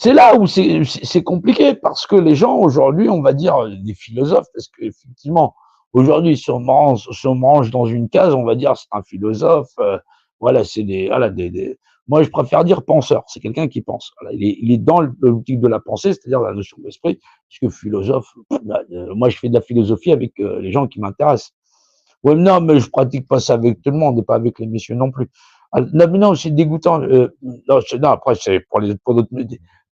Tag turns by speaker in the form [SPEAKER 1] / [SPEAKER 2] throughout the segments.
[SPEAKER 1] C'est là où c'est compliqué, parce que les gens aujourd'hui, on va dire des philosophes, parce qu'effectivement, aujourd'hui, si on me range dans une case, on va dire c'est un philosophe, voilà, c'est moi je préfère dire penseur, c'est quelqu'un qui pense. Voilà, il est dans l'optique de la pensée, c'est-à-dire la notion de l'esprit, puisque philosophe, moi je fais de la philosophie avec les gens qui m'intéressent. Ouais, non, mais je pratique pas ça avec tout le monde et pas avec les messieurs non plus. Ah, non, mais non, c'est dégoûtant. Non, non, après, c'est pour d'autres,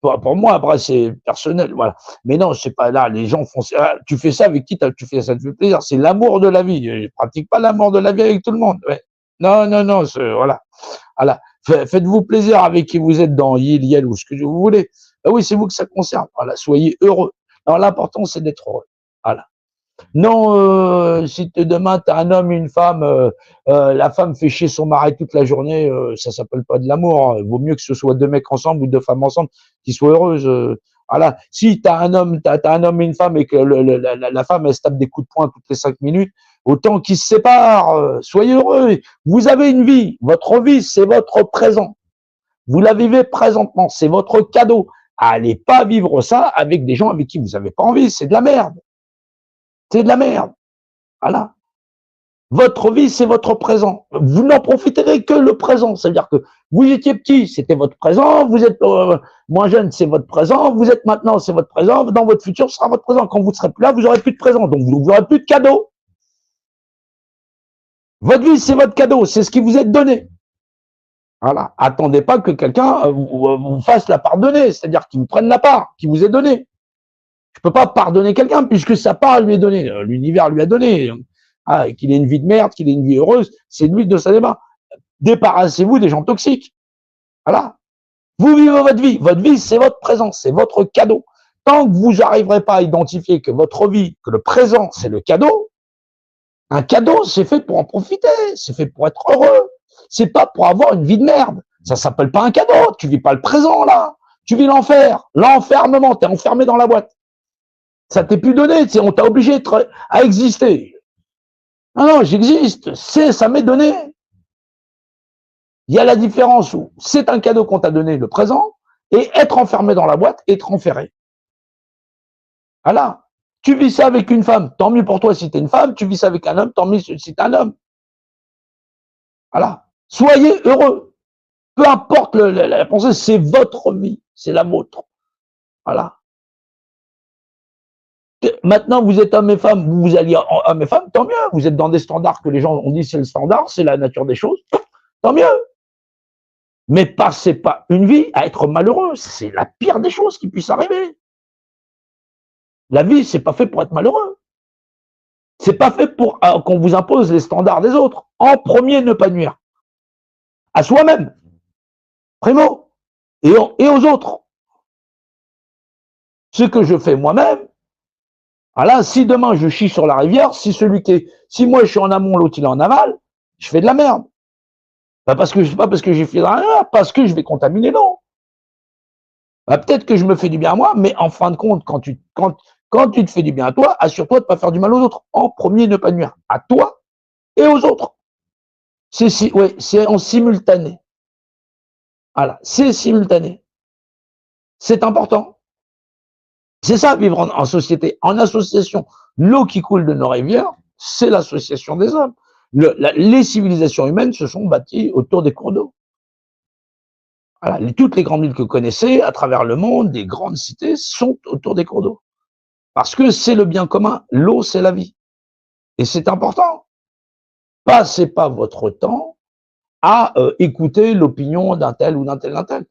[SPEAKER 1] pour moi, après, c'est personnel, voilà. Mais non, c'est pas là, les gens font ça. Tu fais ça avec qui tu fais ça, te fait plaisir. C'est l'amour de la vie. Je pratique pas l'amour de la vie avec tout le monde. Ouais. Non, non, non, voilà. Voilà. Faites-vous plaisir avec qui vous êtes dans Yel, Yel ou ce que vous voulez. Ben oui, c'est vous que ça concerne. Voilà. Soyez heureux. Alors, l'important, c'est d'être heureux. Voilà. Non, si demain tu as un homme et une femme, la femme fait chier son mari toute la journée, ça s'appelle pas de l'amour. Hein. Vaut mieux que ce soit deux mecs ensemble ou deux femmes ensemble qui soient heureuses. Voilà. Si tu as un homme, t'as un homme et une femme et que la femme elle se tape des coups de poing toutes les 5 minutes, autant qu'ils se séparent. Soyez heureux. Vous avez une vie. Votre vie, c'est votre présent. Vous la vivez présentement. C'est votre cadeau. Allez pas vivre ça avec des gens avec qui vous n'avez pas envie. C'est de la merde. C'est de la merde. Voilà. Votre vie, c'est votre présent. Vous n'en profiterez que le présent. C'est-à-dire que vous étiez petit, c'était votre présent. Vous êtes moins jeune, c'est votre présent. Vous êtes maintenant, c'est votre présent. Dans votre futur, ce sera votre présent. Quand vous ne serez plus là, vous n'aurez plus de présent. Donc, vous n'aurez plus de cadeau. Votre vie, c'est votre cadeau. C'est ce qui vous est donné. Voilà. Attendez pas que quelqu'un vous fasse la pardonner. C'est-à-dire qu'il vous prenne la part qui vous est donnée. Je peux pas pardonner quelqu'un puisque sa part lui est donnée. L'univers lui a donné. Ah, qu'il ait une vie de merde, qu'il ait une vie heureuse, c'est lui de sa débat. Débarrassez-vous des gens toxiques. Voilà. Vous vivez votre vie. Votre vie, c'est votre présent, c'est votre cadeau. Tant que vous n'arriverez pas à identifier que votre vie, que le présent, c'est le cadeau, un cadeau, c'est fait pour en profiter, c'est fait pour être heureux. C'est pas pour avoir une vie de merde. Ça s'appelle pas un cadeau. Tu vis pas le présent, là. Tu vis l'enfer. L'enfermement. T'es enfermé dans la boîte. Ça t'est plus donné. On t'a obligé à exister. Non, non, j'existe, ça m'est donné. Il y a la différence où c'est un cadeau qu'on t'a donné, le présent, et être enfermé dans la boîte, être enferré. Voilà. Tu vis ça avec une femme, tant mieux pour toi si t'es une femme, tu vis ça avec un homme, tant mieux si t'es un homme. Voilà. Soyez heureux. Peu importe la pensée, c'est votre vie, c'est la vôtre. Voilà. Maintenant, vous êtes homme et femme, vous alliez homme et femme, tant mieux. Vous êtes dans des standards que les gens ont dit c'est le standard, c'est la nature des choses, tant mieux. Mais passez pas une vie à être malheureux. C'est la pire des choses qui puisse arriver. La vie, c'est pas fait pour être malheureux. C'est pas fait pour qu'on vous impose les standards des autres. En premier, ne pas nuire. À soi-même. Primo. Et aux autres. Ce que je fais moi-même, voilà, si demain je chie sur la rivière, si moi je suis en amont, l'autre il est en aval, je fais de la merde. Pas parce que j'ai fait de la merde, parce que je vais contaminer, non. Bah, peut-être que je me fais du bien à moi, mais en fin de compte, quand tu te fais du bien à toi, assure-toi de ne pas faire du mal aux autres. En premier, ne pas nuire à toi et aux autres. C'est en simultané. Voilà, c'est simultané. C'est important. C'est ça, vivre en société, en association. L'eau qui coule de nos rivières, c'est l'association des hommes. Les civilisations humaines se sont bâties autour des cours d'eau. Voilà, toutes les grandes villes que vous connaissez à travers le monde, des grandes cités, sont autour des cours d'eau. Parce que c'est le bien commun. L'eau, c'est la vie. Et c'est important. Passez pas votre temps à écouter l'opinion d'un tel ou d'un tel.